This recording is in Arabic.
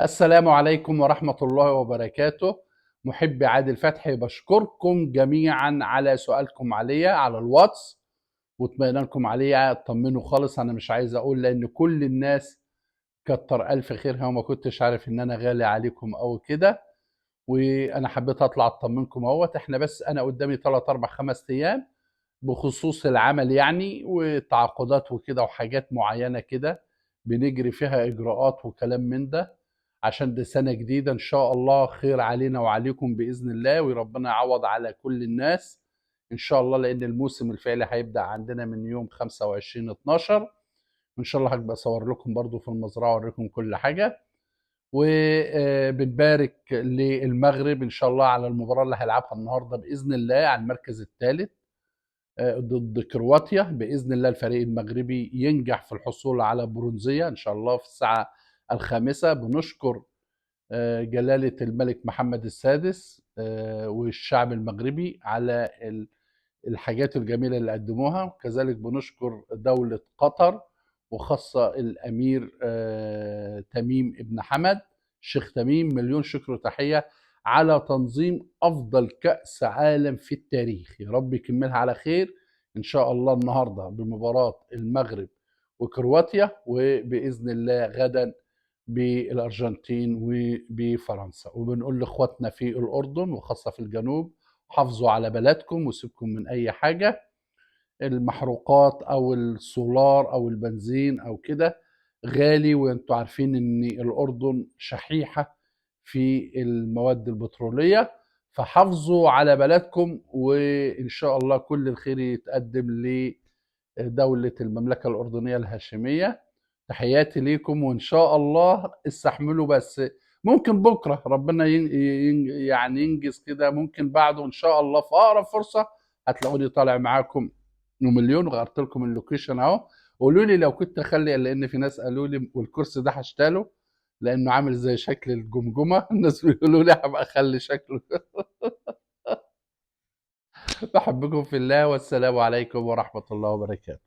السلام عليكم ورحمة الله وبركاته. محبي عادل فتحي بشكركم جميعا على سؤالكم عليا على الواتس واطمئنانكم عليا. اطمنوا خالص، انا مش عايز اقول لان كل الناس كتر الف خيرها وما كنتش عارف ان انا غالي عليكم او كده. وانا حبيت اطلع اطمنكم اهوت. احنا بس انا قدامي 3 4 5 ايام بخصوص العمل يعني، وتعاقدات وكده وحاجات معينة كده بنجري فيها إجراءات وكلام من ده، عشان دي سنة جديدة إن شاء الله خير علينا وعليكم بإذن الله، وربنا يعوض على كل الناس إن شاء الله، لأن الموسم الفعلي هيبدأ عندنا من يوم 25/12. وإن شاء الله هبقى أصور لكم برضو في المزرعة وأوريكم كل حاجة. وبنبارك للمغرب إن شاء الله على المباراة اللي هيلعبها النهاردة بإذن الله على المركز الثالث ضد كرواتيا. باذن الله الفريق المغربي ينجح في الحصول على برونزيه ان شاء الله في الساعه الخامسه. بنشكر جلاله الملك محمد السادس والشعب المغربي على الحاجات الجميله اللي قدموها، وكذلك بنشكر دوله قطر وخاصه الامير تميم ابن حمد، الشيخ تميم، مليون شكر وتحيه على تنظيم افضل كاس عالم في التاريخ. يا رب يكملها على خير ان شاء الله النهارده بمباراه المغرب وكرواتيا، وباذن الله غدا بالارجنتين وبفرنسا. وبنقول لاخواتنا في الاردن وخاصه في الجنوب، حافظوا على بلدكم وسيبكم من اي حاجه، المحروقات او السولار او البنزين او كده غالي، وانتوا عارفين ان الاردن شحيحه في المواد البتروليه. فحافظوا على بلدكم وان شاء الله كل الخير يتقدم لدوله المملكه الاردنيه الهاشميه. تحياتي ليكم، وان شاء الله استحملوا بس. ممكن بكره ربنا يعني ينجز كده، ممكن بعده ان شاء الله في اقرب فرصه هتلاقوني طالع معاكم ومليون، وغيرت لكم اللوكيشن اهو. قولوا لي لو كنت اخلي، لان في ناس قالوا لي والكرسي ده هشتاله لانه عامل زي شكل الجمجمه الناس بيقولوا لي هبقى اخلي شكله. بحبكم في الله، والسلام عليكم ورحمه الله وبركاته.